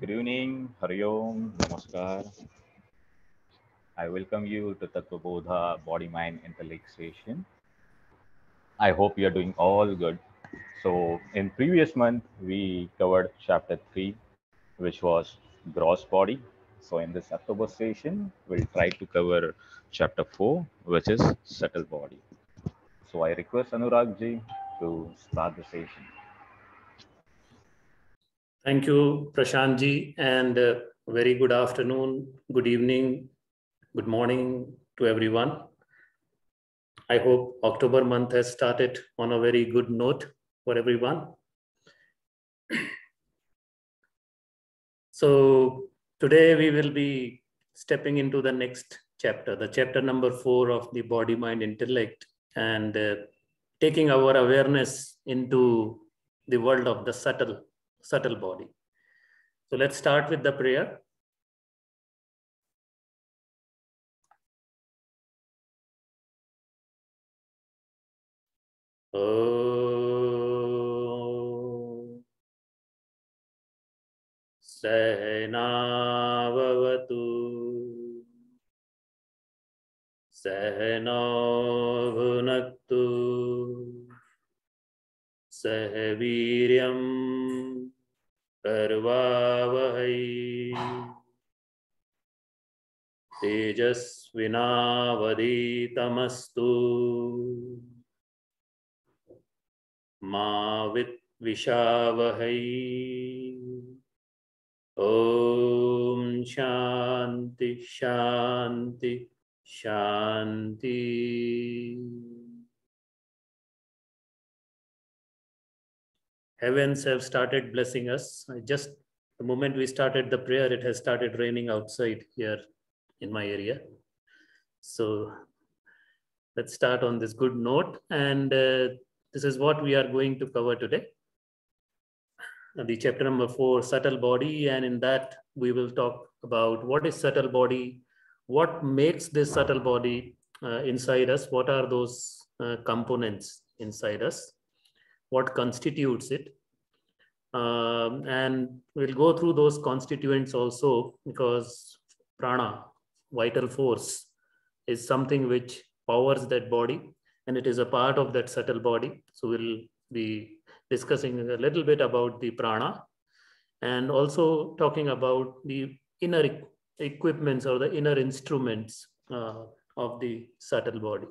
Good evening, Hari Om, Namaskar. I welcome you to Tattva Bodha Body Mind Intellect session. I hope you are doing all good. So, in previous month, we covered chapter 3, which was gross body. So, in this October session, we'll try to cover chapter 4, which is subtle body. So, I request Anurag ji to start the session. Thank you, Prashant ji, and very good afternoon, good evening, good morning to everyone. I hope October month has started on a very good note for everyone. So today we will be stepping into the next chapter, the chapter number 4 of the body, mind, intellect, and taking our awareness into the world of the subtle body. So let's start with the prayer. Sahnavavatu Sahno bhunaktu Sahviryam Karvavahai Tejasvinavaditamastu Ma Vitvishavahai. Om Shanti Shanti Shanti. Heavens have started blessing us. Just the moment we started the prayer, it has started raining outside here in my area. So let's start on this good note. And this is what we are going to cover today. The chapter number 4, subtle body, and in that we will talk about what is subtle body, what makes this subtle body inside us, what are those components inside us, what constitutes it, and we'll go through those constituents also, because prana, vital force, is something which powers that body, and it is a part of that subtle body. So we'll be discussing a little bit about the prana, and also talking about the inner equipments or the inner instruments of the subtle body.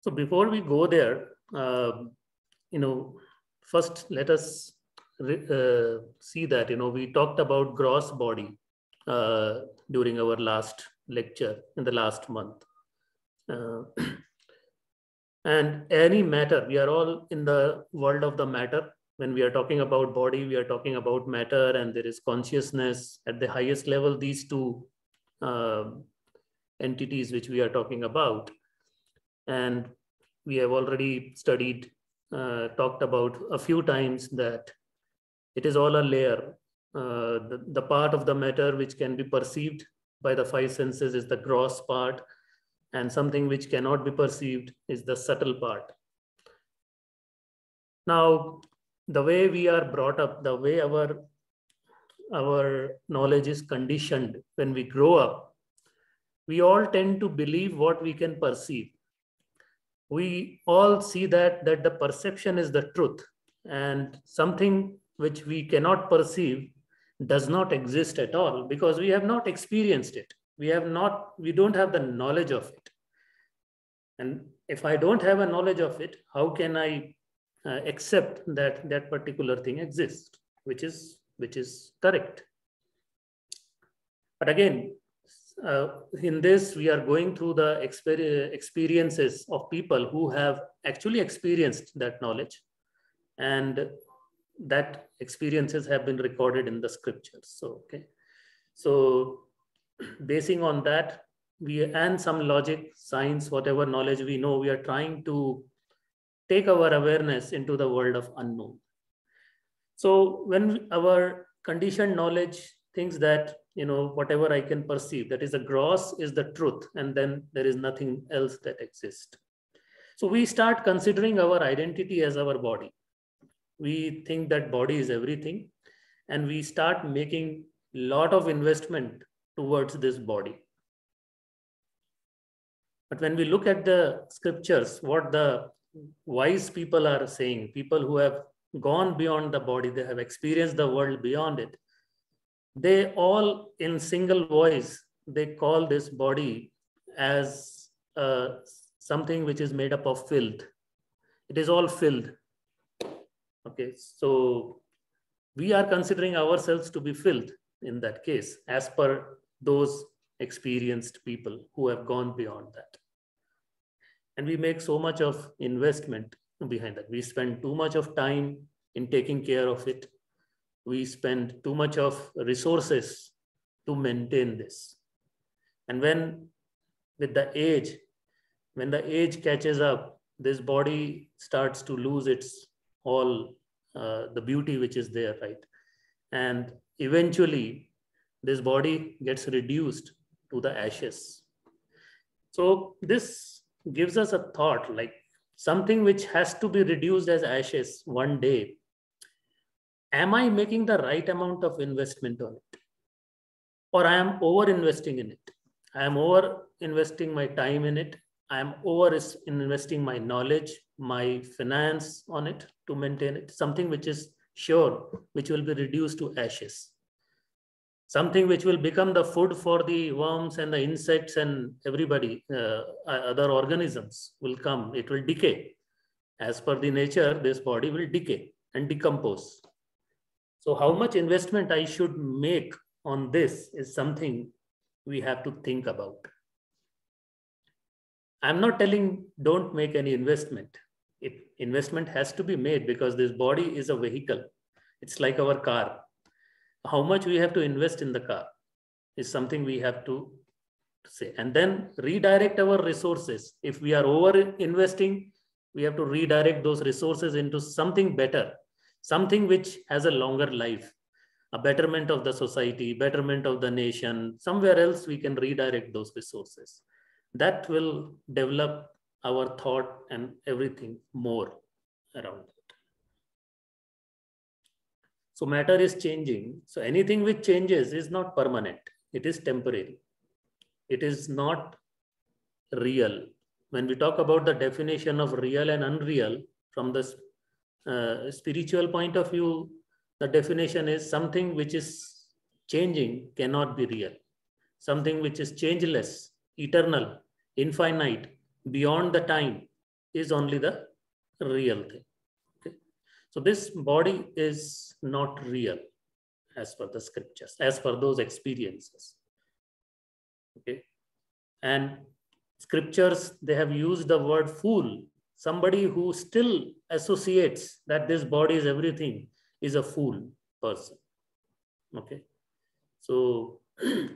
So before we go there, first let us see that, we talked about gross body during our last lecture in the last month. And any matter, we are all in the world of the matter. When we are talking about body, we are talking about matter, and there is consciousness at the highest level, these two entities which we are talking about. And we have already studied, talked about a few times that it is all a layer. The part of the matter which can be perceived by the 5 senses is the gross part, and something which cannot be perceived is the subtle part. Now, the way we are brought up, the way our knowledge is conditioned when we grow up, we all tend to believe what we can perceive. We all see that the perception is the truth, and something which we cannot perceive does not exist at all, because we have not experienced it. We don't have the knowledge of it. And if I don't have a knowledge of it, how can I accept that particular thing exists, which is correct? But again, in this, we are going through the experiences of people who have actually experienced that knowledge, and that experiences have been recorded in the scriptures. So basing on that, and some logic, science, whatever knowledge we know, we are trying to take our awareness into the world of unknown. So when our conditioned knowledge thinks that, whatever I can perceive, that is the gross, is the truth, and then there is nothing else that exists. So we start considering our identity as our body. We think that body is everything, and we start making a lot of investment towards this body. But when we look at the scriptures, what the wise people are saying, people who have gone beyond the body, they have experienced the world beyond it, they all in single voice, they call this body as something which is made up of filth. It is all filth. Okay, so we are considering ourselves to be filth in that case, as per those experienced people who have gone beyond that. And we make so much of investment behind that. We spend too much of time in taking care of it. We spend too much of resources to maintain this. And when with the age, when the age catches up, this body starts to lose its all the beauty which is there, right? And eventually this body gets reduced to the ashes. So this gives us a thought, like something which has to be reduced as ashes one day. Am I making the right amount of investment on it? Or I am over investing in it? I am over investing my time in it. I am over investing my knowledge, my finance on it to maintain it. Something which is sure, which will be reduced to ashes. Something which will become the food for the worms and the insects and everybody, other organisms will come. It will decay. As per the nature, this body will decay and decompose. So how much investment I should make on this is something we have to think about. I'm not telling don't make any investment. Investment has to be made because this body is a vehicle. It's like our car. How much we have to invest in the car is something we have to say. And then redirect our resources. If we are over investing, we have to redirect those resources into something better, something which has a longer life, a betterment of the society, betterment of the nation. Somewhere else we can redirect those resources. That will develop our thought and everything more around it. So matter is changing. So anything which changes is not permanent. It is temporary. It is not real. When we talk about the definition of real and unreal from the spiritual point of view, the definition is something which is changing cannot be real. Something which is changeless, eternal, infinite, beyond the time is only the real thing. Okay? So this body is not real as per the scriptures, as per those experiences. Okay. And scriptures, they have used the word fool. Somebody who still associates that this body is everything is a fool person. Okay. So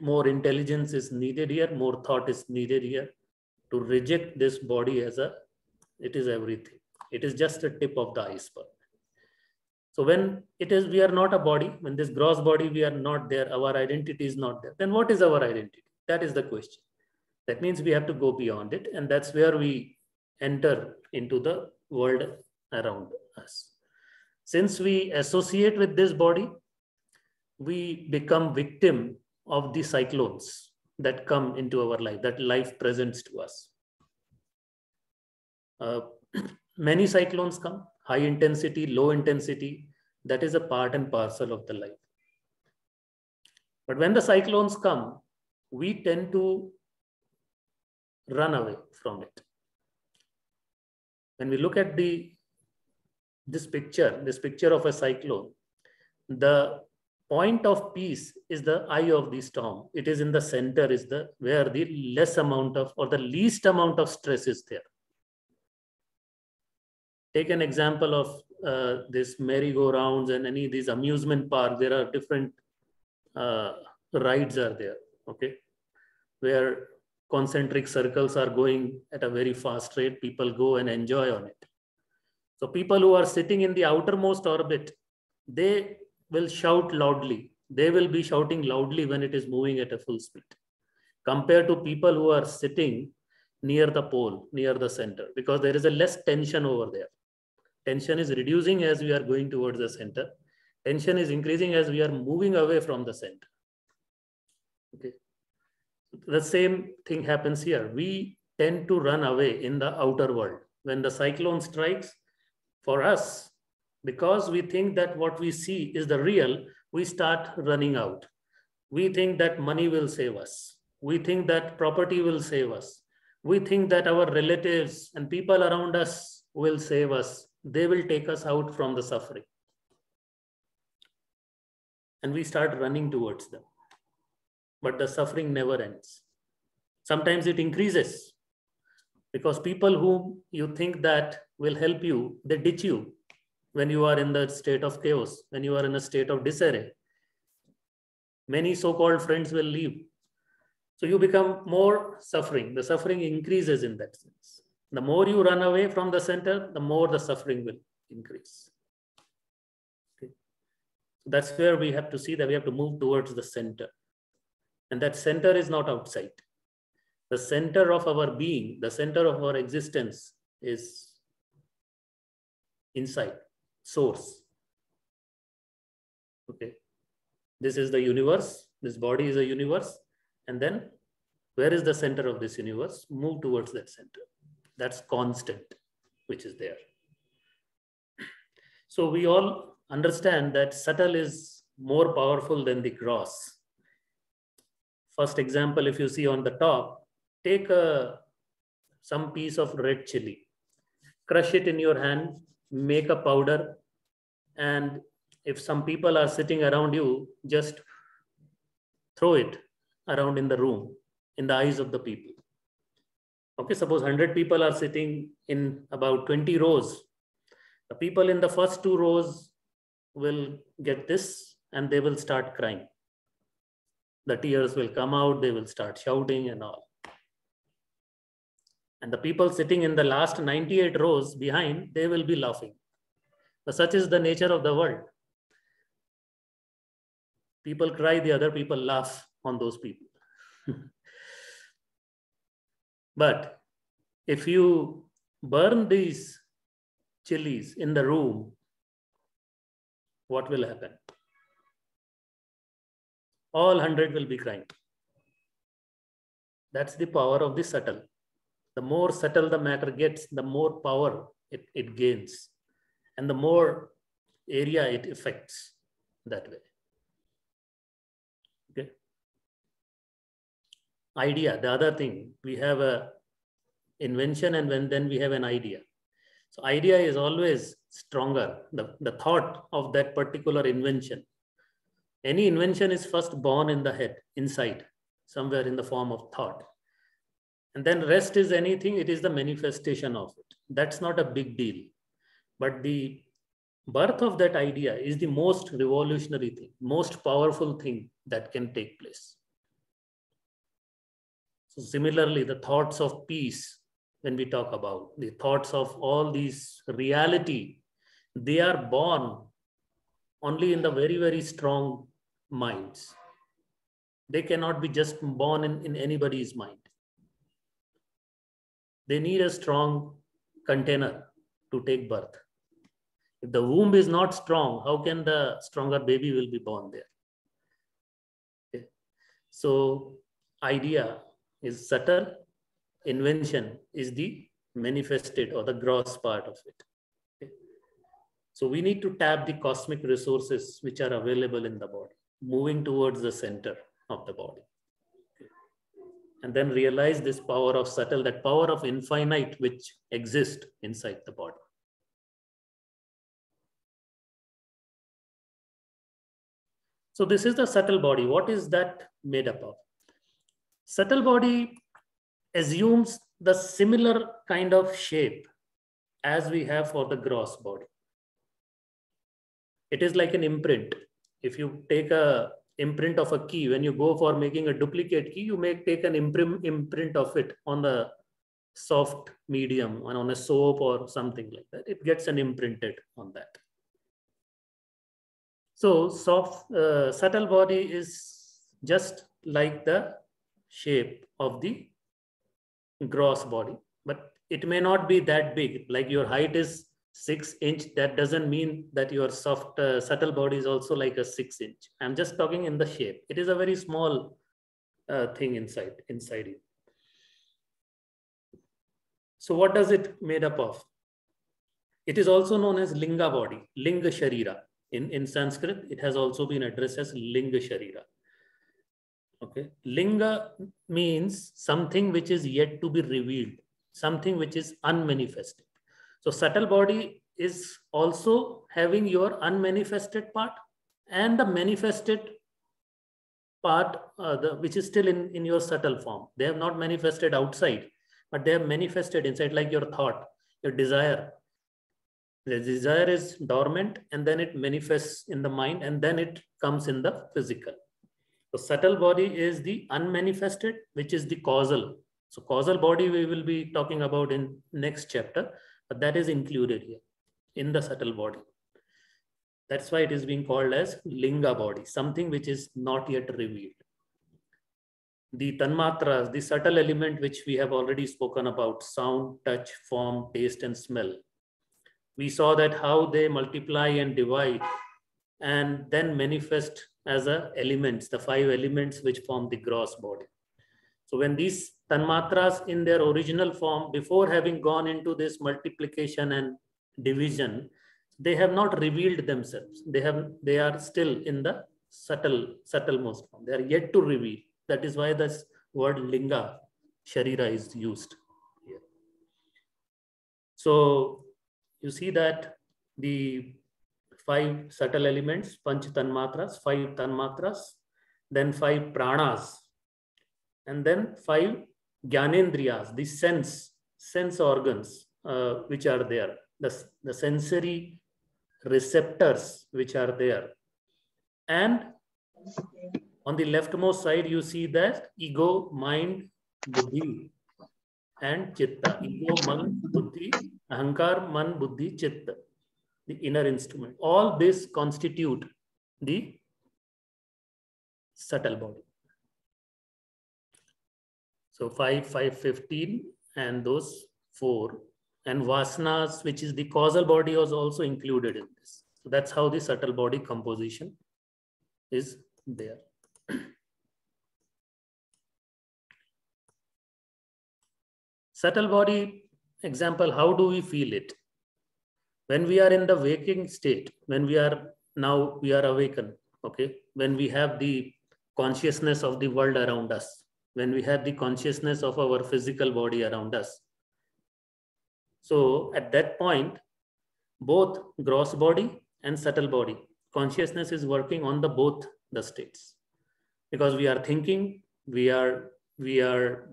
more intelligence is needed here, more thought is needed here to reject this body as it is everything. It is just a tip of the iceberg. So when we are not a body, when this gross body, we are not there, our identity is not there, then what is our identity? That is the question. That means we have to go beyond it. And that's where we enter into the world around us. Since we associate with this body, we become victim of the cyclones that come into our life, that life presents to us. Many cyclones come, high intensity, low intensity. That is a part and parcel of the life. But when the cyclones come, we tend to run away from it. When we look at this picture of a cyclone, the point of peace is the eye of the storm. It is in the center, is where the less amount of or the least amount of stress is there. Take an example of this merry-go-rounds and any of these amusement parks. There are different rides are there, okay, where concentric circles are going at a very fast rate. People go and enjoy on it. So people who are sitting in the outermost orbit, they will shout loudly. They will be shouting loudly when it is moving at a full speed, compared to people who are sitting near the pole, near the center, because there is a less tension over there. Tension is reducing as we are going towards the center. Tension is increasing as we are moving away from the center. Okay. The same thing happens here. We tend to run away in the outer world. When the cyclone strikes, for us, because we think that what we see is the real, we start running out. We think that money will save us. We think that property will save us. We think that our relatives and people around us will save us. They will take us out from the suffering. And we start running towards them. But the suffering never ends. Sometimes it increases because people whom you think that will help you, they ditch you when you are in the state of chaos, when you are in a state of disarray. Many so-called friends will leave. So you become more suffering. The suffering increases in that sense. The more you run away from the center, the more the suffering will increase. Okay. That's where we have to see that we have to move towards the center. And that center is not outside. The center of our being, the center of our existence is inside, source. Okay. This is the universe. This body is a universe. And then where is the center of this universe? Move towards that center. That's constant, which is there. So we all understand that subtle is more powerful than the gross. First example, if you see on the top, take some piece of red chili, crush it in your hand, make a powder, and if some people are sitting around you, just throw it around in the room, in the eyes of the people. Okay, suppose 100 people are sitting in about 20 rows. The people in the first 2 rows will get this and they will start crying. The tears will come out, they will start shouting and all. And the people sitting in the last 98 rows behind, they will be laughing. But such is the nature of the world. People cry, the other people laugh on those people. But if you burn these chilies in the room, what will happen? All 100 will be crying. That's the power of the subtle. The more subtle the matter gets, the more power it gains. And the more area it affects that way. Okay. Idea, the other thing, we have a invention and then we have an idea. So idea is always stronger, the thought of that particular invention. Any invention is first born in the head, inside, somewhere in the form of thought. And then rest is anything, it is the manifestation of it. That's not a big deal. But the birth of that idea is the most revolutionary thing, most powerful thing that can take place. So similarly, the thoughts of peace, when we talk about the thoughts of all these reality, they are born only in the very, very strong minds. They cannot be just born in anybody's mind. They need a strong container to take birth. If the womb is not strong, how can the stronger baby will be born there? Okay. So idea is subtle, invention is the manifested or the gross part of it. Okay. So we need to tap the cosmic resources which are available in the body, moving towards the center of the body. Okay. And then realize this power of subtle, that power of infinite which exists inside the body. So this is the subtle body. What is that made up of? Subtle body assumes the similar kind of shape as we have for the gross body. It is like an imprint. If you take a imprint of a key, when you go for making a duplicate key, you may take an imprint of it on the soft medium and on a soap or something like that. It gets an imprinted on that. So subtle body is just like the shape of the gross body, but it may not be that big. Like your height is 6-inch, that doesn't mean that your subtle body is also like a 6-inch. I'm just talking in the shape. It is a very small thing inside you. So what does it made up of? It is also known as Linga body, Linga Sharira. In Sanskrit, it has also been addressed as Linga Sharira. Okay, Linga means something which is yet to be revealed, something which is unmanifested. So subtle body is also having your unmanifested part and the manifested part, which is still in your subtle form. They have not manifested outside, but they have manifested inside, like your thought, your desire. The desire is dormant and then it manifests in the mind and then it comes in the physical. So subtle body is the unmanifested, which is the causal. So causal body we will be talking about in next chapter, but that is included here in the subtle body. That's why it is being called as Linga body, something which is not yet revealed. The tanmatras, the subtle element which we have already spoken about, sound, touch, form, taste, and smell. We saw that how they multiply and divide and then manifest as elements, the 5 elements which form the gross body. So when these tanmatras in their original form, before having gone into this multiplication and division, they have not revealed themselves. They are still in the subtlemost form. They are yet to reveal. That is why this word Linga Sharira is used here. So you see that the 5 subtle elements, Panch Tanmatras, 5 Tanmatras, then 5 Pranas, and then 5 Gyanendriyas, the sense organs which are there, the sensory receptors which are there. And on the leftmost side, you see that ego, mind, buddhi, and chitta. Ego, man, buddhi, ahankar, man, buddhi, chitta, the inner instrument. All this constitute the subtle body. So 5, 5, 15, and those 4. And vasanas, which is the causal body, was also included in this. So that's how the subtle body composition is there. Subtle body example, how do we feel it? When we are in the waking state, when we are awakened, okay? When we have the consciousness of the world around us, when we have the consciousness of our physical body around us. So at that point, both gross body and subtle body, consciousness is working on both the states. Because we are thinking, we are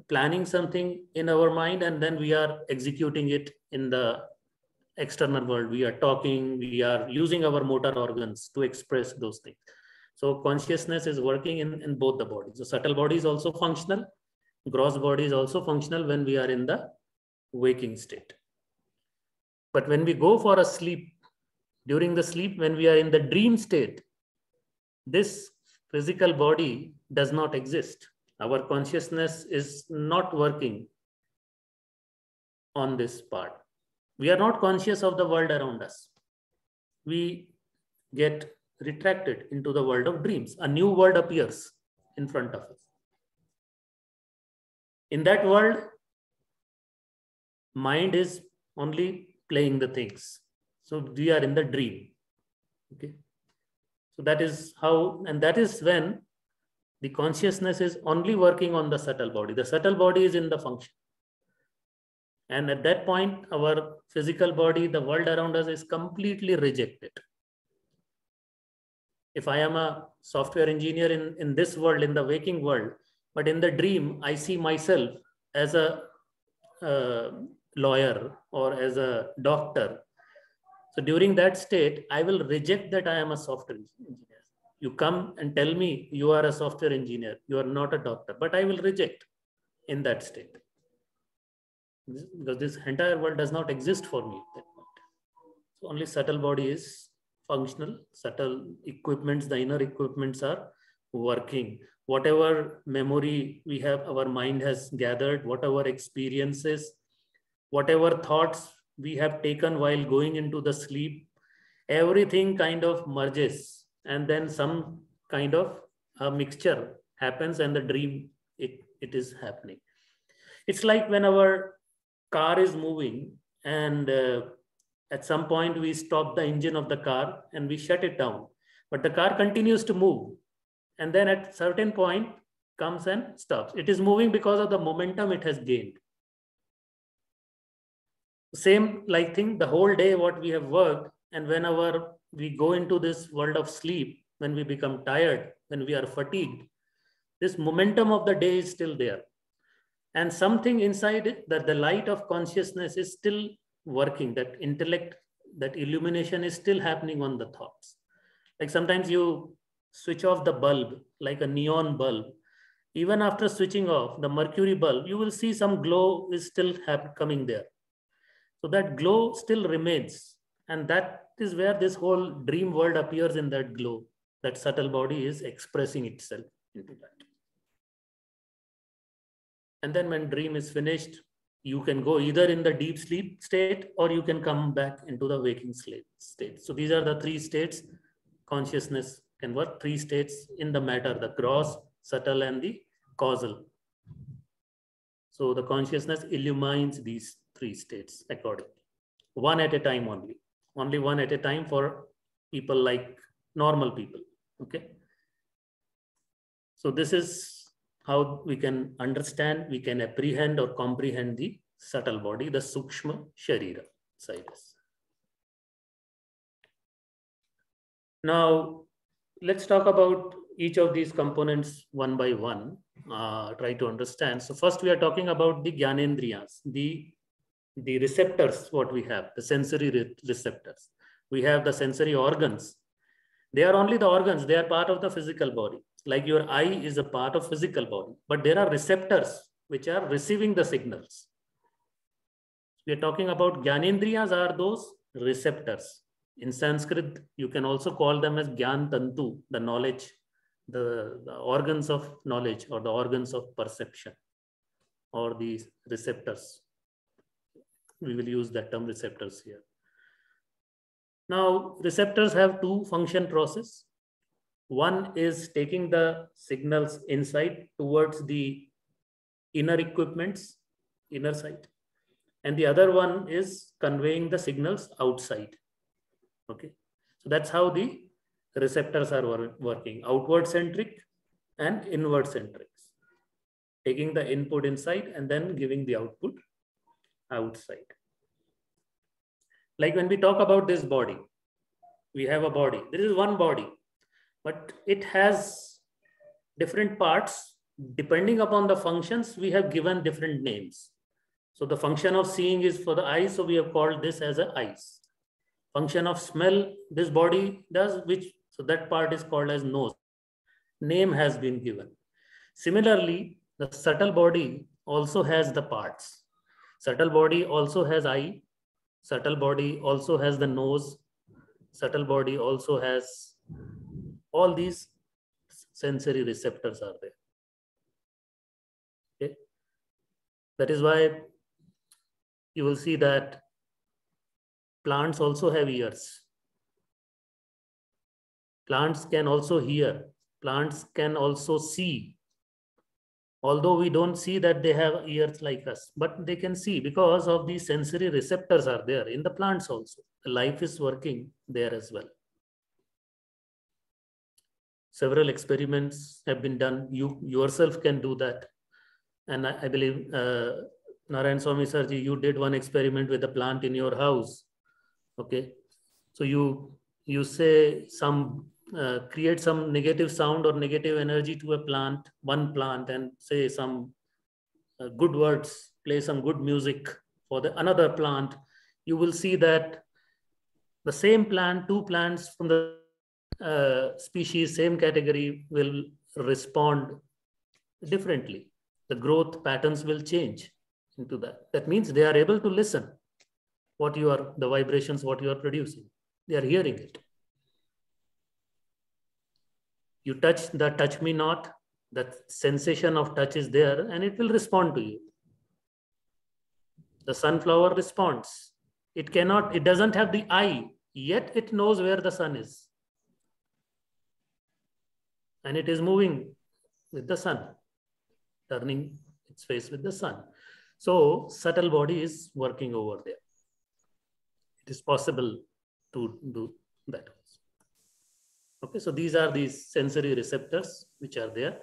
planning something in our mind, and then we are executing it in the external world. We are talking, we are using our motor organs to express those things. So consciousness is working in both the bodies. The subtle body is also functional. Gross body is also functional when we are in the waking state. But when we go for a sleep, during the sleep, when we are in the dream state, this physical body does not exist. Our consciousness is not working on this part. We are not conscious of the world around us. We get retracted into the world of dreams. A new world appears in front of us. In that world, mind is only playing the things. So we are in the dream. Okay. So that is how, and that is when the consciousness is only working on the subtle body. The subtle body is in the function. And at that point, our physical body, the world around us is completely rejected. If I am a software engineer in this world, in the waking world, but in the dream, I see myself as a lawyer or as a doctor. So during that state, I will reject that I am a software engineer. You come and tell me you are a software engineer, you are not a doctor, but I will reject in that state. Because this entire world does not exist for me at that point. So only subtle body is functional, subtle equipments, the inner equipments are working. Whatever memory we have, our mind has gathered, whatever experiences, whatever thoughts we have taken while going into the sleep, everything kind of merges, and then some kind of a mixture happens, and the dream, it is happening. It's like when our car is moving, and at some point we stop the engine of the car and we shut it down, but the car continues to move, and then at certain point comes and stops. It is moving because of the momentum it has gained. Same like thing, the whole day what we have worked, and whenever we go into this world of sleep, when we become tired, when we are fatigued, this momentum of the day is still there. And something inside it, that the light of consciousness is still working, that intellect, that illumination is still happening on the thoughts. Like sometimes you switch off the bulb, like a neon bulb. Even after switching off the mercury bulb, you will see some glow is still coming there. So that glow still remains. And that is where this whole dream world appears, in that glow. That subtle body is expressing itself into that. And then when dream is finished, you can go either in the deep sleep state, or you can come back into the waking state. So these are the three states consciousness can work, three states in the matter: the gross, subtle, and the causal. So the consciousness illumines these three states accordingly, one at a time only one at a time for people like normal people. Okay. So this is how we can understand, we can apprehend or comprehend the subtle body, the Sukshma Sharira side. Now, let's talk about each of these components one by one, try to understand. So first we are talking about the Gyanendriyas, the receptors, what we have, the sensory receptors. We have the sensory organs. They are only the organs, they are part of the physical body. Like your eye is a part of physical body, but there are receptors which are receiving the signals. We are talking about Gyanendriyas are those receptors. In Sanskrit, you can also call them as Gyan Tantu, the knowledge, the organs of knowledge, or the organs of perception, or the receptors. We will use that term receptors here. Now, receptors have two function process. One is taking the signals inside towards the inner equipments, inner side. And the other one is conveying the signals outside. Okay. So that's how the receptors are working, outward centric and inward centric. Taking the input inside and then giving the output outside. Like when we talk about this body, we have a body. There is one body, but it has different parts. Depending upon the functions, we have given different names. So the function of seeing is for the eyes, so we have called this as a eyes. Function of smell, this body does, so that part is called as nose. Name has been given. Similarly, the subtle body also has the parts. Subtle body also has eye. Subtle body also has the nose. Subtle body also has all these sensory receptors are there. Okay. That is why you will see that plants also have ears. Plants can also hear. Plants can also see. Although we don't see that they have ears like us, but they can see because of the sensory receptors are there in the plants also. The life is working there as well. Several experiments have been done. You yourself can do that. And I believe Narayan Swami Sarji, you did one experiment with a plant in your house. Okay. So you say some, create some negative sound or negative energy to a plant, one plant, and say some good words, play some good music for the another plant. You will see that the same plant, two plants from the species, same category will respond differently. The growth patterns will change into that. That means they are able to listen what you are, the vibrations, what you are producing. They are hearing it. You touch the touch me not, that sensation of touch is there and it will respond to you. The sunflower responds. It doesn't have the eye, yet it knows where the sun is. And it is moving with the sun, turning its face with the sun. So subtle body is working over there. It is possible to do that. Okay, so these are these sensory receptors which are there.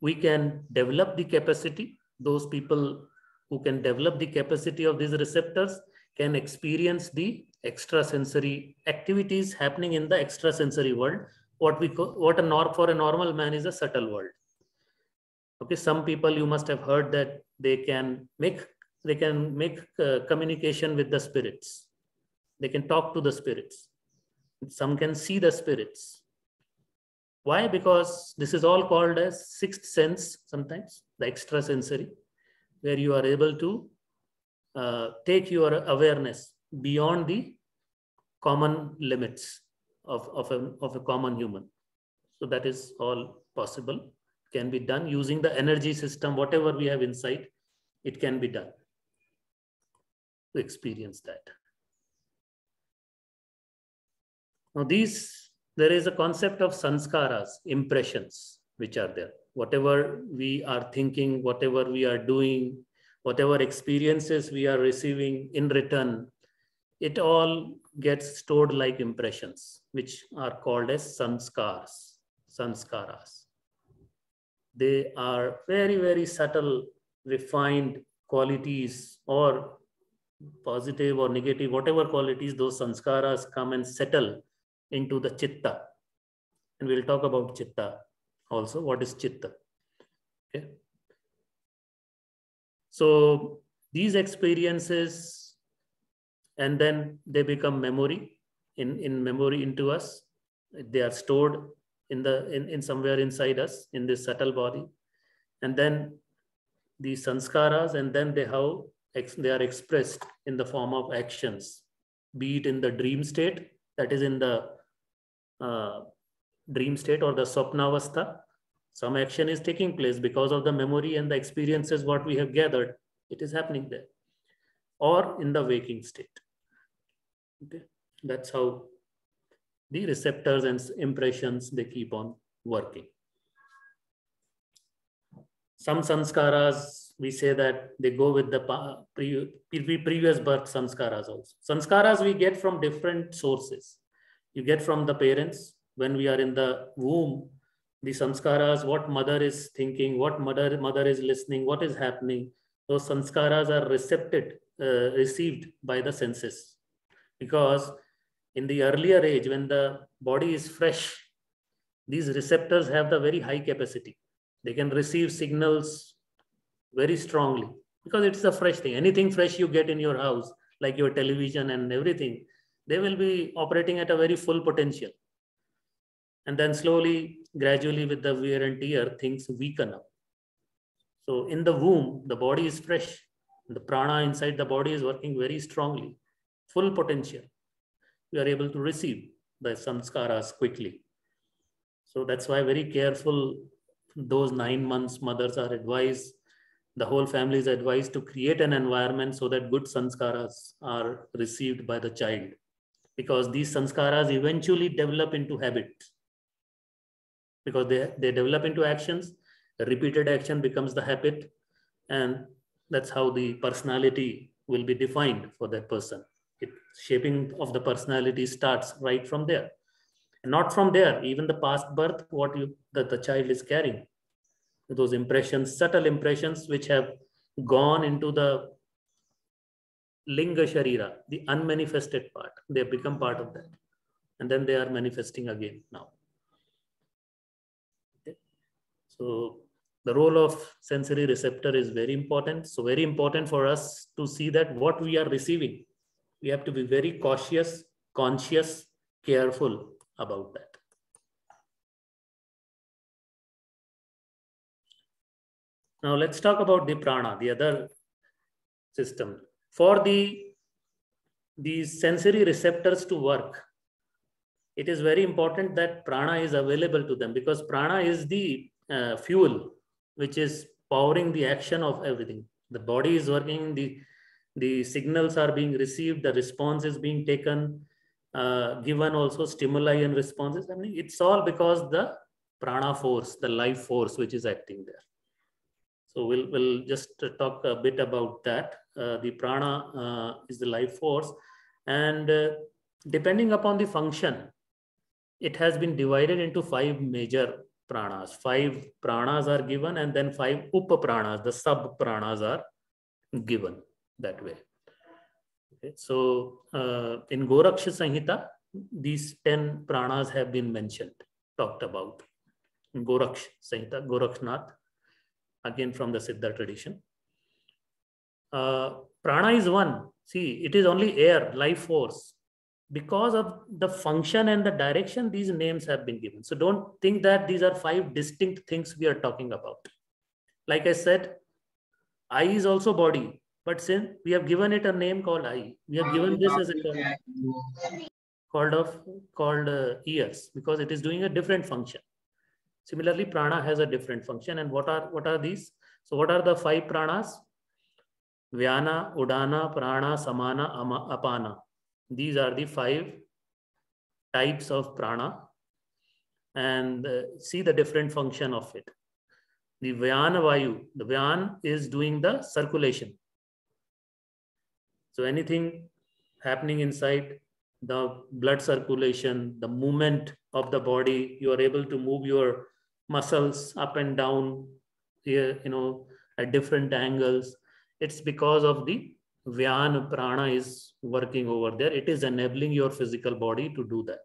We can develop the capacity. Those people who can develop the capacity of these receptors can experience the extrasensory activities happening in the extrasensory world. For a normal man is a subtle world. Okay, some people you must have heard that they can make communication with the spirits. They can talk to the spirits. Some can see the spirits. Why? Because this is all called as sixth sense sometimes, the extrasensory, where you are able to take your awareness beyond the common limits of a common human. So that is all possible, can be done using the energy system, whatever we have inside, it can be done to experience that. Now there is a concept of sanskaras, impressions, which are there. Whatever we are thinking, whatever we are doing, whatever experiences we are receiving in return, it all gets stored like impressions, which are called as sanskaras. They are very, very subtle, refined qualities, or positive or negative, whatever qualities, those sanskaras come and settle into the chitta. And we'll talk about chitta also. What is chitta? Okay. So these experiences, and then they become memory, in memory into us. They are stored in somewhere inside us, in this subtle body. And then these sanskaras, and then they are expressed in the form of actions, be it in the dream state, that is in the dream state or the swapnavastha. Some action is taking place because of the memory and the experiences what we have gathered. It is happening there. Or in the waking state. Okay. That's how the receptors and impressions, they keep on working. Some sanskaras, we say that they go with the previous birth sanskaras also. Sanskaras we get from different sources. You get from the parents when we are in the womb, the sanskaras, what mother is thinking, what mother is listening, what is happening. Those sanskaras are received by the senses. Because in the earlier age, when the body is fresh, these receptors have the very high capacity. They can receive signals very strongly because it's a fresh thing. Anything fresh you get in your house, like your television and everything, they will be operating at a very full potential. And then slowly, gradually with the wear and tear, things weaken up. So in the womb, the body is fresh. The prana inside the body is working very strongly, full potential. We are able to receive the samskaras quickly. So that's why very careful, those 9 months mothers are advised, the whole family is advised to create an environment so that good sanskaras are received by the child. Because these sanskaras eventually develop into habits. Because they develop into actions, the repeated action becomes the habit, and that's how the personality will be defined for that person. Shaping of the personality starts right from there. And not from there, even the past birth, that the child is carrying. Those impressions, subtle impressions, which have gone into the linga sharira, the unmanifested part. They have become part of that. And then they are manifesting again now. Okay. So the role of sensory receptor is very important. So very important for us to see that what we are receiving, we have to be very cautious, conscious, careful about that. Now let's talk about the prana, the other system. For these sensory receptors to work, it is very important that prana is available to them, because prana is the fuel which is powering the action of everything. The body is working, the The signals are being received, the response is being taken, given also stimuli and responses. I mean, it's all because the prana force, the life force, which is acting there. So we'll just talk a bit about that. The prana is the life force, and depending upon the function, it has been divided into 5 major pranas. 5 pranas are given, and then 5 upapranas, the sub pranas are given that way. Okay. So in Goraksha Samhita, these 10 pranas have been mentioned, talked about. In Goraksha Samhita, Gorakshnath, again from the Siddha tradition. Prana is one. See, it is only air, life force. Because of the function and the direction, these names have been given. So don't think that these are 5 distinct things we are talking about. Like I said, eye is also body, but since we have given it a name called eye, we have given this as a term called ears, because it is doing a different function. Similarly, prana has a different function. And what are these? So what are the 5 pranas? Vyana, Udana, Prana, Samana, Apana. These are the 5 types of prana, and see the different function of it. The Vyana Vayu, the Vyan is doing the circulation. So anything happening inside, the blood circulation, the movement of the body, you are able to move your muscles up and down here, at different angles. It's because of the Vyana prana is working over there. It is enabling your physical body to do that.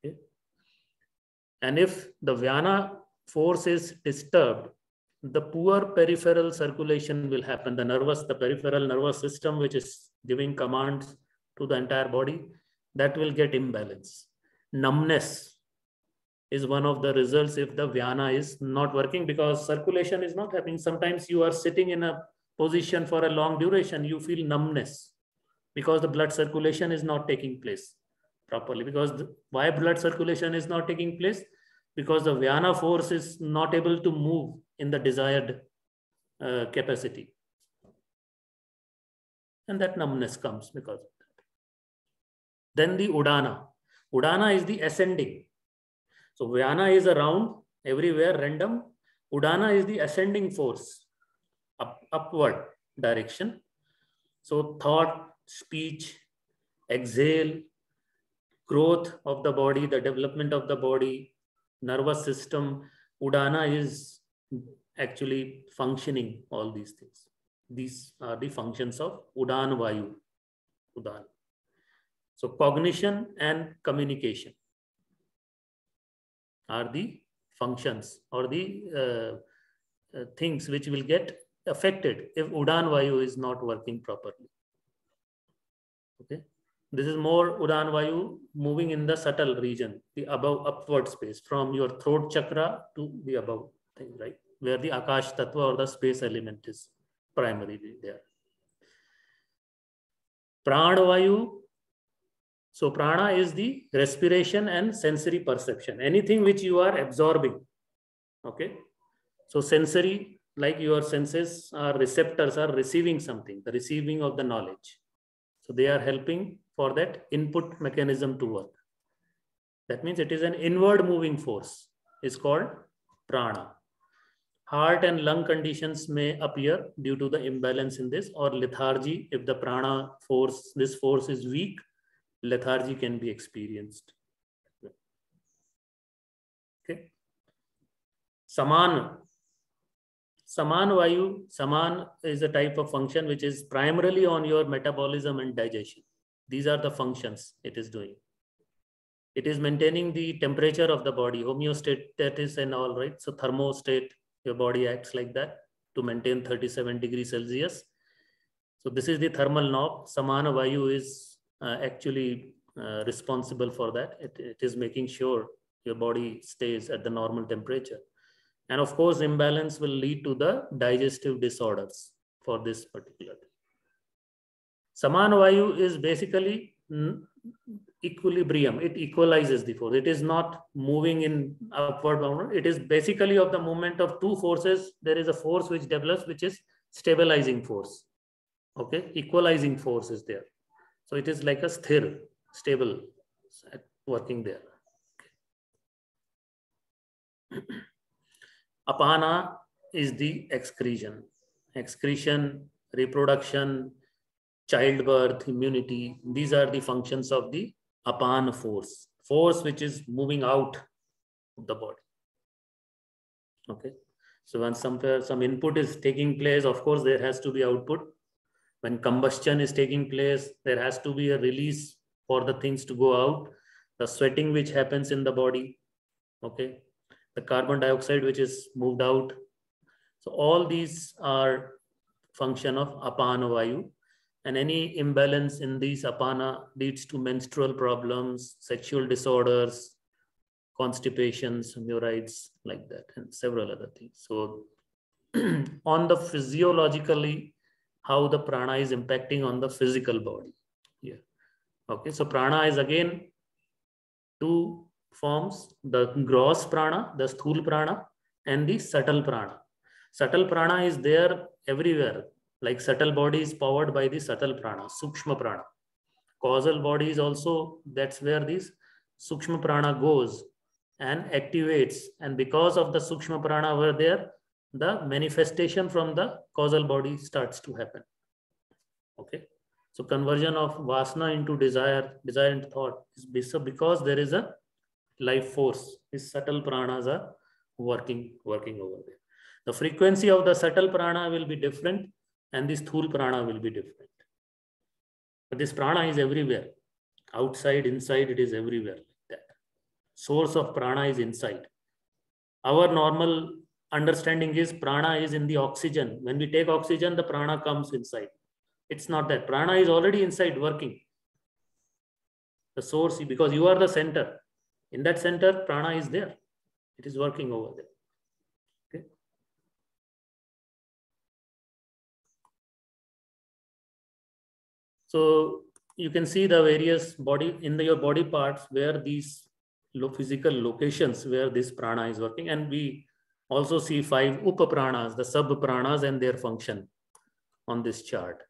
Okay. And if the Vyana force is disturbed, the poor peripheral circulation will happen. The peripheral nervous system, which is giving commands to the entire body, that will get imbalance. Numbness is one of the results if the Vyana is not working, because circulation is not happening. Sometimes you are sitting in a position for a long duration, you feel numbness because the blood circulation is not taking place properly. Why blood circulation is not taking place? Because the Vyana force is not able to move in the desired capacity. And that numbness comes because of that. Then the Udana. Udana is the ascending. So Vyana is around, everywhere, random. Udana is the ascending force, upward direction. So thought, speech, exhale, growth of the body, the development of the body, nervous system, Udana is actually functioning all these things. These are the functions of Udan Vayu. Udan. So cognition and communication are the functions or the things which will get affected if Udan Vayu is not working properly. Okay. This is more Udan Vayu moving in the subtle region, the above upward space, from your throat chakra to the above thing, right? Where the Akash Tattva or the space element is primarily there. Prana Vayu. So prana is the respiration and sensory perception. Anything which you are absorbing. Okay. So sensory, like your senses are receptors, are receiving something, the receiving of the knowledge. So they are helping for that input mechanism to work. That means it is an inward moving force. It's called prana. Heart and lung conditions may appear due to the imbalance in this, or lethargy. If the prana force, this force is weak, lethargy can be experienced. Okay. Saman. Saman Vayu. Saman is a type of function which is primarily on your metabolism and digestion. These are the functions it is doing. It is maintaining the temperature of the body, homeostasis and all, right? So thermostat, your body acts like that to maintain 37 degrees Celsius. So this is the thermal knob. Samana Vayu is actually responsible for that. It is making sure your body stays at the normal temperature. And of course, imbalance will lead to the digestive disorders for this particular thing. Samana Vayu is basically equilibrium. It equalizes the force. It is not moving in upward bound. It is basically of the movement of two forces. There is a force which develops, which is stabilizing force. Okay, equalizing force is there. So it is like a stable working there. Okay. Apana is the excretion, reproduction, childbirth, immunity. These are the functions of the apana force which is moving out of the body. Okay, so when some input is taking place, of course there has to be output. When combustion is taking place, there has to be a release for the things to go out. The sweating which happens in the body, okay, the carbon dioxide which is moved out. So all these are function of apana vayu, and any imbalance in these apana leads to menstrual problems, sexual disorders, constipations, neurites, like that, and several other things. So on the physiologically, how the prana is impacting on the physical body. Yeah. Okay, so prana is again two forms: the gross prana, the sthul prana, and the subtle prana. Subtle prana is there everywhere. Like subtle body is powered by the subtle prana, sukshma prana. Causal body is also, that's where this sukshma prana goes and activates. And because of the sukshma prana over there, the manifestation from the causal body starts to happen. Okay. So conversion of vasana into desire into thought is because there is a life force. These subtle pranas are working over there. The frequency of the subtle prana will be different, and this sthul prana will be different. But this prana is everywhere. Outside, inside, it is everywhere like that. Source of prana is inside. Our normal understanding is prana is in the oxygen. When we take oxygen, the prana comes inside. It's not that. Prana is already inside working. The source, because you are the center. In that center, prana is there. It is working over there. Okay. So you can see the various body in your body parts where these physical locations where this prana is working, and we also see 5 upapranas, the sub pranas and their function on this chart.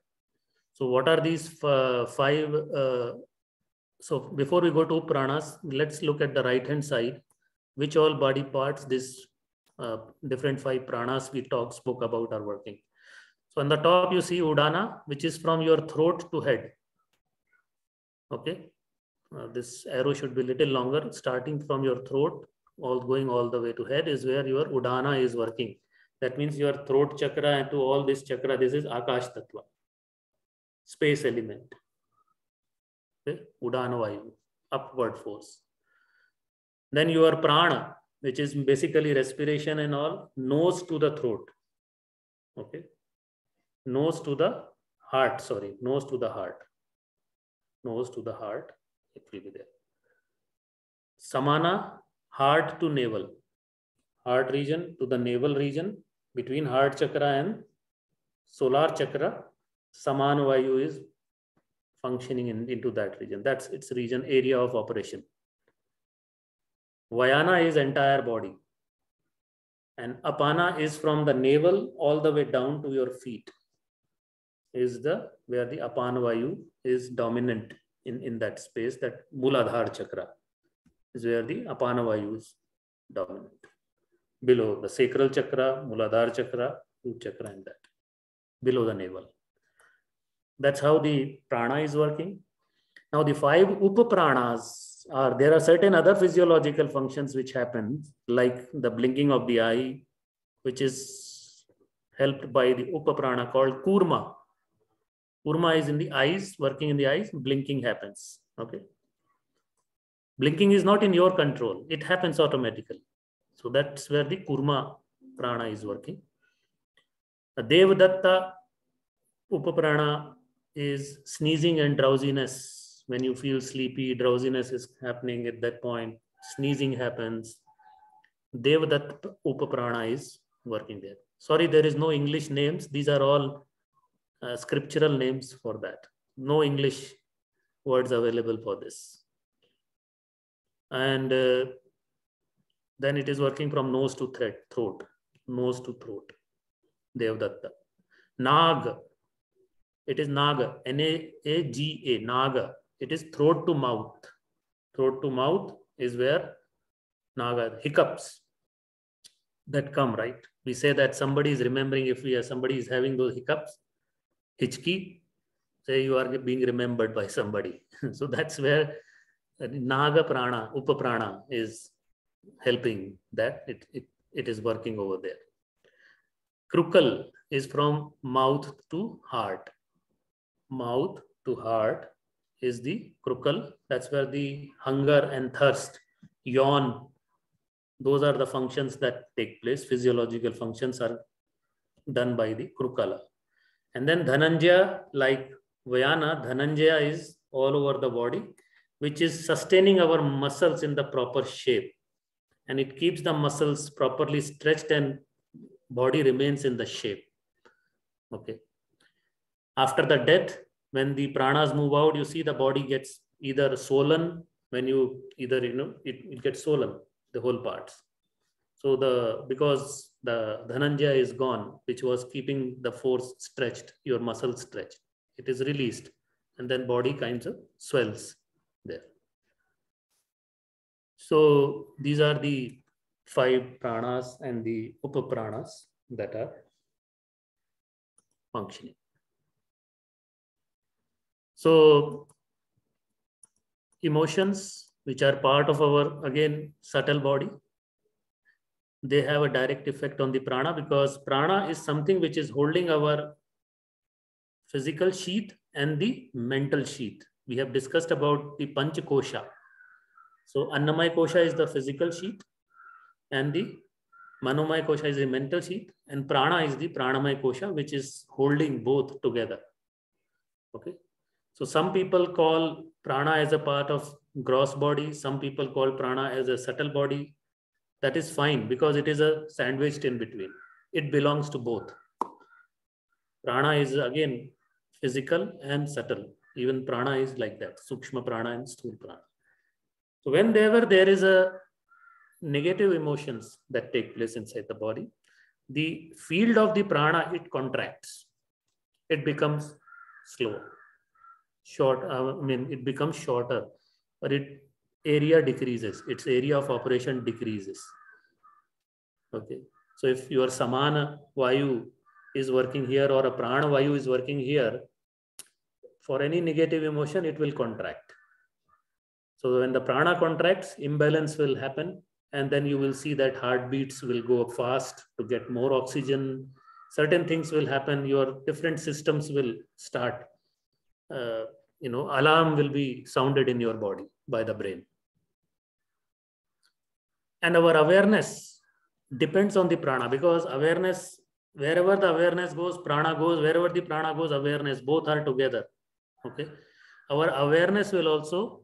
So what are these 5? So before we go to pranas, let's look at the right hand side, which all body parts this different 5 pranas we spoke about are working. So on the top you see udana, which is from your throat to head. Okay, this arrow should be a little longer. Starting from your throat, going all the way to head is where your udana is working. That means your throat chakra and to all this chakra, this is akash tattva, space element. Okay, udana vayu, upward force. Then your prana, which is basically respiration and all, nose to the throat. Okay, nose to the heart. Sorry, nose to the heart. Nose to the heart, it will be there. Samana, heart to navel. Heart region to the navel region. Between heart chakra and solar chakra, Samana vayu is functioning into that region. That's its region, area of operation. Vayana is entire body. And apana is from the navel all the way down to your feet. Is where the apana vayu is dominant in that space. That Muladhara chakra is where the apana vayu is dominant. Below the sacral chakra, Muladhara chakra, root chakra, and that below the navel. That's how the prana is working. Now the 5 upapranas are, there are certain other physiological functions which happen, like the blinking of the eye, which is helped by the upaprana called kurma. Kurma is in the eyes, working in the eyes, blinking happens. Okay. Blinking is not in your control. It happens automatically. So that's where the kurma prana is working. A Devadatta upaprana is sneezing and drowsiness. When you feel sleepy, drowsiness is happening at that point. Sneezing happens. Devadatta upaprana is working there. Sorry, there is no English names. These are all scriptural names for that. No English words available for this. And then it is working from nose to throat. Nose to throat. Devadatta. Nag It is Naga, N-A-G-A, Naga. It is throat to mouth. Throat to mouth is where Naga, hiccups that come, right? We say that somebody is remembering, if somebody is having those hiccups, Hichki, say you are being remembered by somebody. So that's where Naga Prana, Upaprana is helping that. It is working over there. Krukal is from mouth to heart. Mouth to heart is the krukal. That's where the hunger and thirst, yawn, those are the functions that take place. Physiological functions are done by the krukala. And then Dhananjaya, like Vayana, Dhananjaya is all over the body, which is sustaining our muscles in the proper shape. And it keeps the muscles properly stretched and body remains in the shape. Okay. After the death, when the pranas move out, you see the body gets either swollen, when you either, it gets swollen, the whole parts. So because the Dhananjaya is gone, which was keeping the force stretched, your muscles stretched, it is released, and then body kinds of swells there. So these are the 5 pranas and the upapranas that are functioning. So emotions, which are part of our, again, subtle body, they have a direct effect on the prana, because prana is something which is holding our physical sheath and the mental sheath. We have discussed about the Pancha Kosha. So Annamaya Kosha is the physical sheath, and the Manomaya Kosha is the mental sheath, and prana is the Pranamaya Kosha, which is holding both together. Okay. So some people call prana as a part of gross body. Some people call prana as a subtle body. That is fine, because it is a sandwiched in between. It belongs to both. Prana is again physical and subtle. Even prana is like that, Sukshma prana and Sthula prana. So whenever there is a negative emotions that take place inside the body, the field of the prana, it contracts. It becomes slower. It becomes shorter, but its area decreases. Its area of operation decreases. Okay. So if your Samana Vayu is working here, or a Prana Vayu is working here, for any negative emotion, it will contract. So when the prana contracts, imbalance will happen, and then you will see that heartbeats will go fast to get more oxygen. Certain things will happen. Your different systems will start. Alarm will be sounded in your body by the brain. And our awareness depends on the prana, because awareness, wherever the awareness goes, prana goes. Wherever the prana goes, awareness, both are together. Okay. Our awareness will also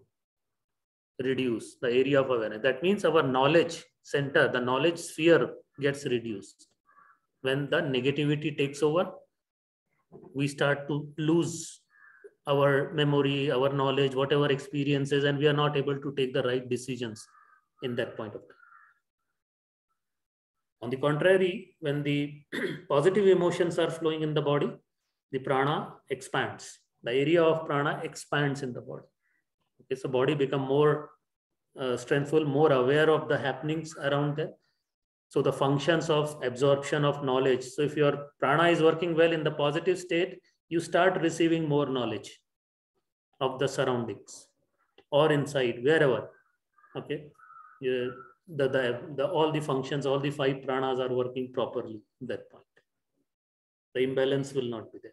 reduce, the area of awareness. That means our knowledge center, the knowledge sphere gets reduced. When the negativity takes over, we start to lose our memory, our knowledge, whatever experiences, and we are not able to take the right decisions in that point of time. On the contrary, when the positive emotions are flowing in the body, the prana expands. The area of prana expands in the body. Okay, so body become more strengthful, more aware of the happenings around them. So the functions of absorption of knowledge. So if your prana is working well in the positive state, you start receiving more knowledge of the surroundings or inside, wherever. Okay, all the functions, all the 5 pranas are working properly at that point. The imbalance will not be there.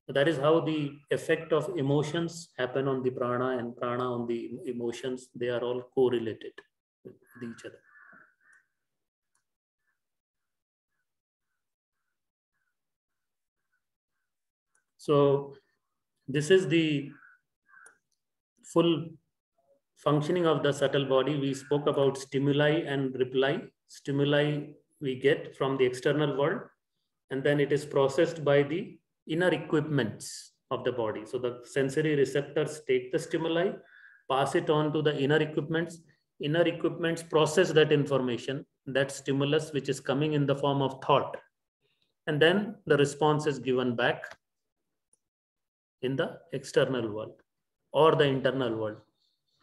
So that is how the effect of emotions happen on the prana, and prana on the emotions. They are all correlated with each other. So this is the full functioning of the subtle body. We spoke about stimuli and reply. Stimuli we get from the external world, and then it is processed by the inner equipments of the body. So the sensory receptors take the stimuli, pass it on to the inner equipments. Inner equipments process that information, that stimulus, which is coming in the form of thought. And then the response is given back in the external world or the internal world,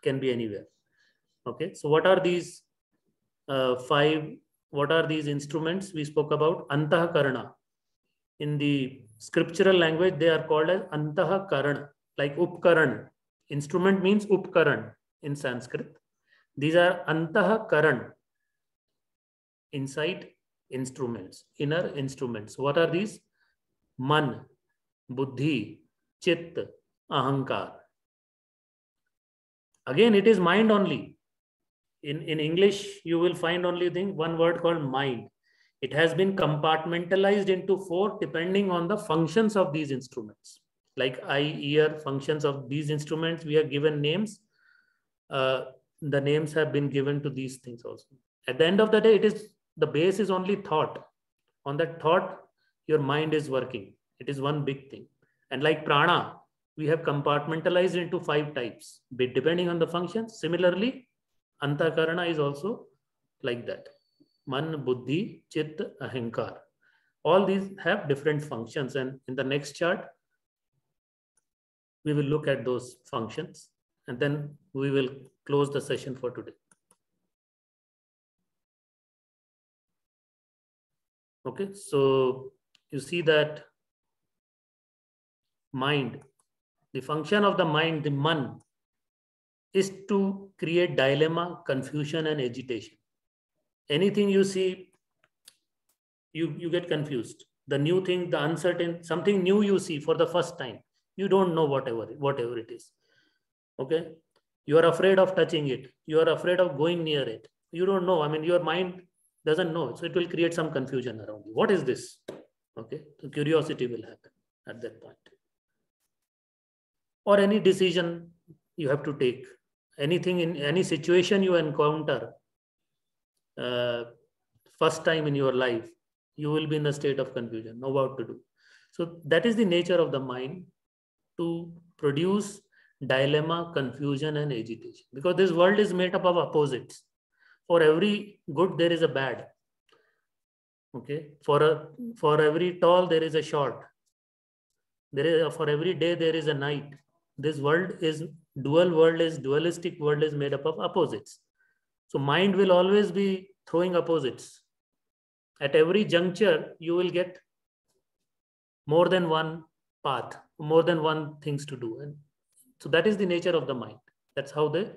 can be anywhere. Okay, so what are these what are these instruments we spoke about? Antahakarana. In the scriptural language, they are called as Antahakarana, like Upkaran. Instrument means Upkaran in Sanskrit. These are Antahakaran, inside instruments, inner instruments. What are these? Man, Buddhi, Chit, Ahankar. Again, it is mind only. In English, you will find only one word called mind. It has been compartmentalized into 4 depending on the functions of these instruments. Like eye, ear, functions of these instruments, we are given names. The names have been given to these things also. At the end of the day, the base is only thought. On that thought, your mind is working. It is one big thing. And like prana, we have compartmentalized into 5 types, depending on the functions. Similarly, Antakarana is also like that. Man, Buddhi, Chit, Ahankar. All these have different functions. And in the next chart, we will look at those functions. And then we will close the session for today. Okay, so you see that mind, the function of the mind, the man, is to create dilemma, confusion, and agitation. Anything you see, you get confused. The new thing, the uncertain, something new you see for the first time. You don't know whatever it is. Okay, you are afraid of touching it. You are afraid of going near it. You don't know. I mean, your mind doesn't know. So it will create some confusion around you. What is this? Okay, so curiosity will happen at that point. Or any decision you have to take. Anything in any situation you encounter, first time in your life, you will be in a state of confusion, know what to do. So that is the nature of the mind, to produce dilemma, confusion, and agitation. Because this world is made up of opposites. For every good, there is a bad. Okay, for every tall, there is a short. For every day, there is a night. This world is dualistic world is made up of opposites. So mind will always be throwing opposites. At every juncture, you will get more than one path, more than one things to do. And so that is the nature of the mind. That's how the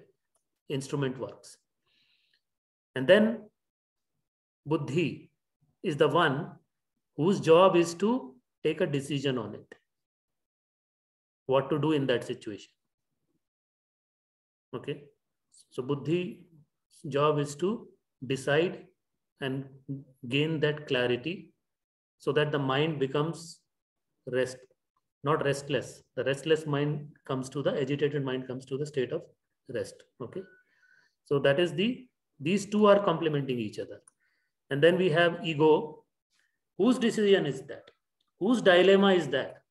instrument works. And then Buddhi is the one whose job is to take a decision on it. What to do in that situation. Okay. So Buddhi's job is to decide and gain that clarity so that the mind becomes not restless. The restless mind comes to the agitated mind comes to the state of rest. Okay. So that is these two are complementing each other. And then we have ego. Whose decision is that? Whose dilemma is that?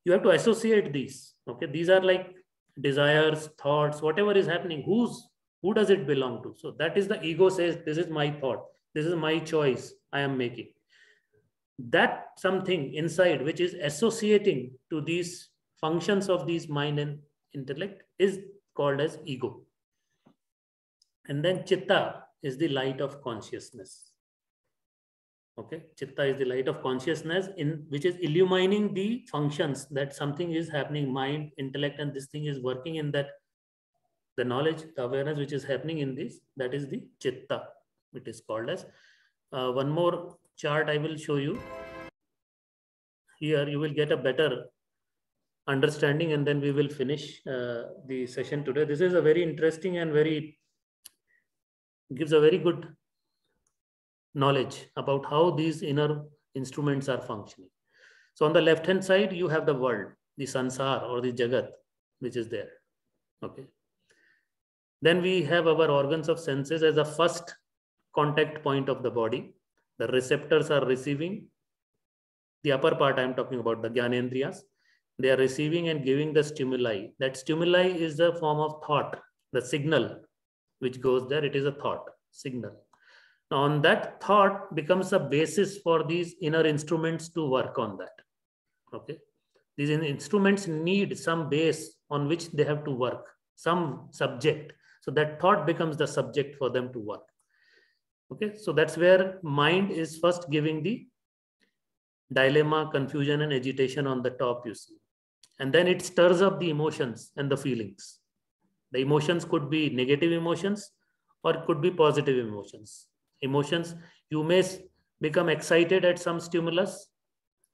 You have to associate these. Okay, these are like desires, thoughts, whatever is happening. Who does it belong to? So that is the ego says, this is my thought. This is my choice I am making. That something inside which is associating to these functions of these mind and intellect is called as ego. And then chitta is the light of consciousness. Okay, chitta is the light of consciousness which is illumining the functions that something is happening, mind, intellect, and this thing is working in that, the knowledge, the awareness which is happening in this, that is the chitta, it is called as. One more chart I will show you. Here you will get a better understanding and then we will finish the session today. This is a very interesting and gives a very good knowledge about how these inner instruments are functioning. So on the left hand side, you have the world, the sansar or the jagat, which is there. Okay. Then we have our organs of senses as a first contact point of the body. The receptors are receiving. The upper part I am talking about, the Gyanendriyas. They are receiving and giving the stimuli. That stimuli is the form of thought, the signal which goes there. It is a thought, signal. Now, on that thought becomes a basis for these inner instruments to work on that. Okay. These instruments need some base on which they have to work, some subject. So that thought becomes the subject for them to work. Okay, so that's where mind is first giving the dilemma, confusion, and agitation on the top, you see. And then it stirs up the emotions and the feelings. The emotions could be negative emotions or it could be positive emotions. Emotions, you may become excited at some stimulus,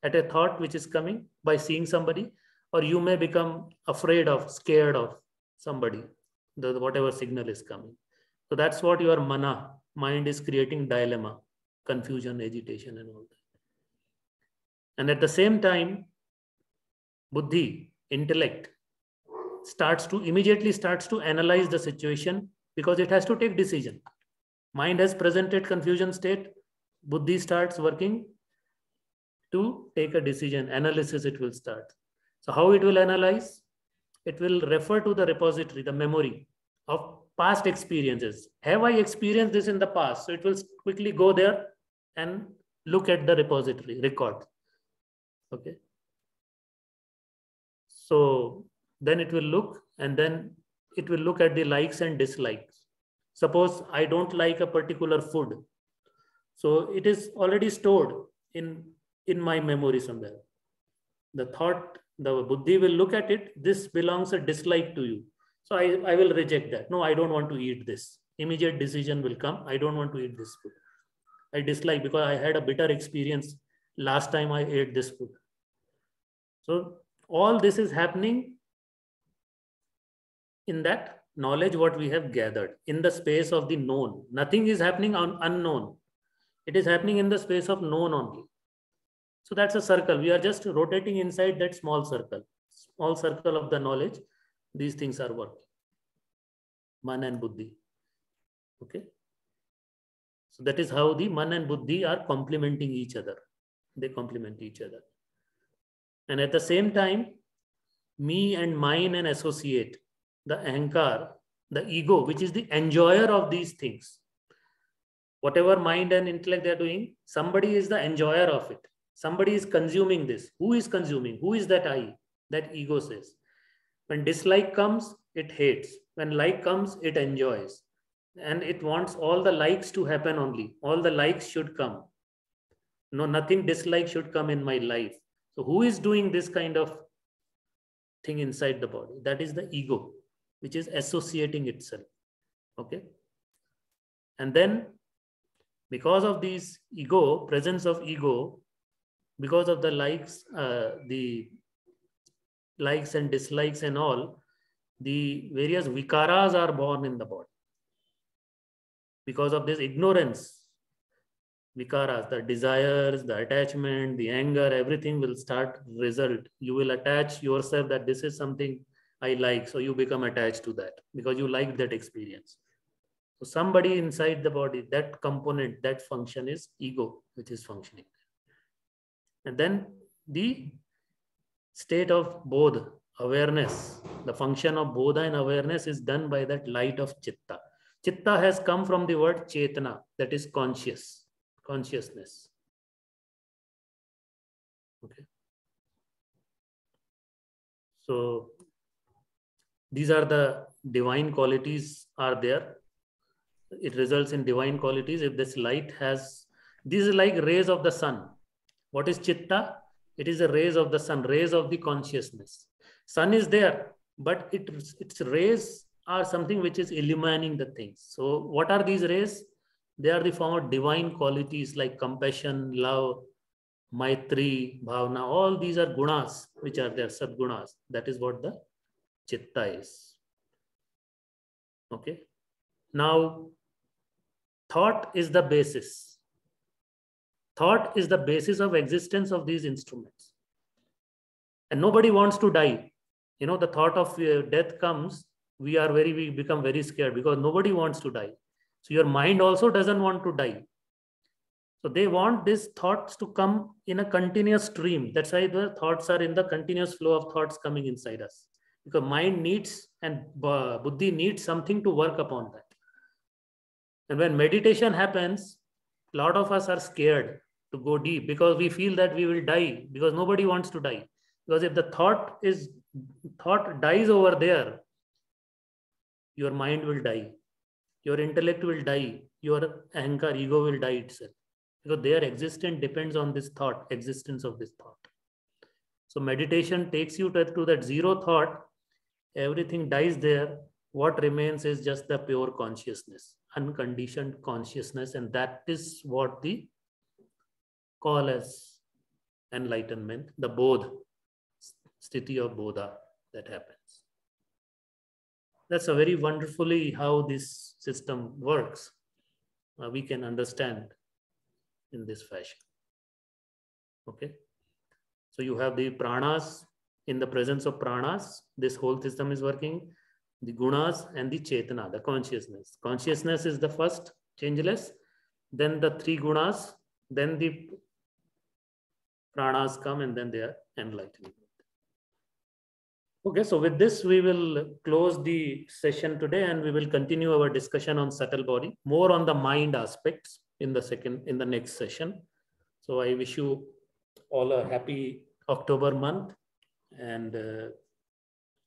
at a thought which is coming by seeing somebody, or you may become afraid of, scared of somebody, whatever signal is coming. So that's what your mana, mind is creating dilemma, confusion, agitation, and all that. And at the same time, buddhi, intellect, immediately starts to analyze the situation because it has to take decision. Mind has presented confusion state, buddhi starts working to take a decision, analysis it will start. So how it will analyze? It will refer to the repository, the memory of past experiences. Have I experienced this in the past? So it will quickly go there and look at the repository, record. Okay. So then it will look, and then it will look at the likes and dislikes. Suppose I don't like a particular food. So it is already stored in my memory somewhere. The thought, the buddhi will look at it. This belongs a dislike to you. So I will reject that. No, I don't want to eat this. Immediate decision will come. I don't want to eat this food. I dislike because I had a bitter experience last time I ate this food. So all this is happening in that knowledge what we have gathered in the space of the known. Nothing is happening on unknown. It is happening in the space of known only. So that's a circle. We are just rotating inside that small circle of the knowledge. These things are working. Man and buddhi. Okay. So that is how the man and buddhi are complementing each other. They complement each other. And at the same time, me and mine and associate, the ahankar, the ego, which is the enjoyer of these things. Whatever mind and intellect they are doing, somebody is the enjoyer of it. Somebody is consuming this. Who is consuming? Who is that I? That ego says. When dislike comes, it hates. When like comes, it enjoys. And it wants all the likes to happen only. All the likes should come. No, nothing dislike should come in my life. So who is doing this kind of thing inside the body? That is the ego, which is associating itself. Okay. And then because of these ego, presence of ego, because of the likes and dislikes and all, the various vikaras are born in the body. Because of this ignorance, vikaras, the desires, the attachment, the anger, everything will start result. You will attach yourself that this is something I like. So you become attached to that because you like that experience. So somebody inside the body, that component, that function is ego, which is functioning. And then the state of bodh, awareness, the function of bodha and awareness is done by that light of chitta. Chitta has come from the word chetana, that is consciousness. Okay. So these are the divine qualities are there. It results in divine qualities. If this light has, these are like rays of the sun. What is chitta? It is the rays of the sun, rays of the consciousness. Sun is there, but its rays are something which is illumining the things. So what are these rays? They are the form of divine qualities like compassion, love, maitri, bhavana. All these are gunas which are there, sadgunas. That is what the chitta is. Okay. Now, thought is the basis. Thought is the basis of existence of these instruments. And nobody wants to die. You know, the thought of death comes, we become very scared because nobody wants to die. So your mind also doesn't want to die. So they want these thoughts to come in a continuous stream. That's why the thoughts are in the continuous flow of thoughts coming inside us. Because mind needs and buddhi needs something to work upon that. And when meditation happens, a lot of us are scared to go deep because we feel that we will die because nobody wants to die. Because if the thought dies over there, your mind will die, your intellect will die, your ahankar, ego will die itself. Because their existence depends on this thought, existence of this thought. So meditation takes you to that zero thought. Everything dies there. What remains is just the pure consciousness, unconditioned consciousness, and that is what the call as enlightenment, the bodh, sthiti of bodha that happens. That's a very wonderfully how this system works. We can understand in this fashion. Okay. So you have the pranas. In the presence of pranas, this whole system is working. The gunas and the chetana, the consciousness. Consciousness is the first, changeless. Then the three gunas, then the pranas come, and then they are enlightening. Okay, so with this, we will close the session today, and we will continue our discussion on subtle body, more on the mind aspects in the next session. So I wish you all a happy October month, and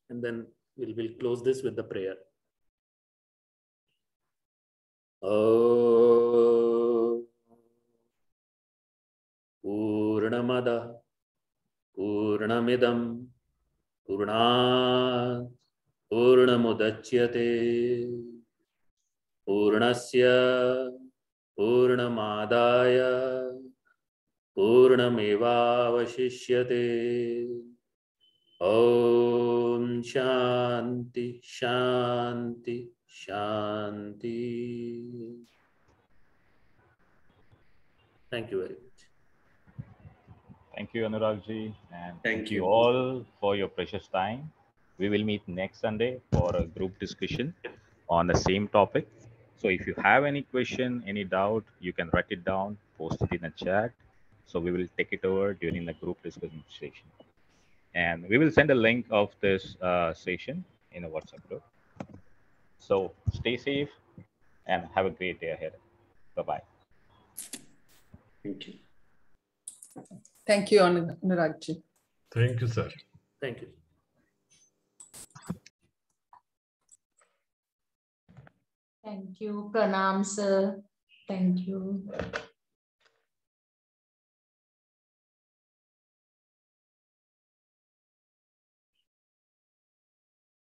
then we'll close this with the prayer. Purnamada Purnamidam Purnat Purnamudachyate Purnasya Purnamadaya Purnamevavashishyate. Om Shanti Shanti Shanti. Thank you very much. Thank you, Anuragji, and thank you all for your precious time. We will meet next Sunday for a group discussion on the same topic. So if you have any question, any doubt, you can write it down, post it in the chat. So we will take it over during the group discussion session. And we will send a link of this session in a WhatsApp group. So stay safe and have a great day ahead. Bye-bye. Thank you. Thank you, Anuragji. Thank you, sir. Thank you. Thank you, Pranam, sir. Thank you.